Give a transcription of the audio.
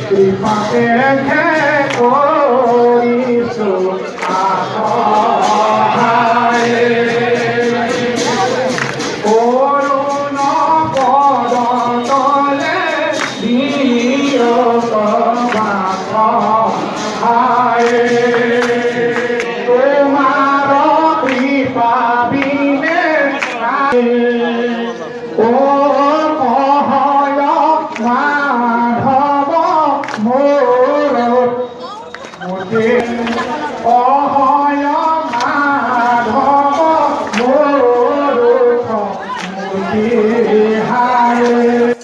কৃপাতে করিছো আশায় করুণ পদতলে দিও সবাই তোমার কৃপা বিনে ও কহয় মাধব মোর মোতে কহয় মাধব মোর মোতে হায়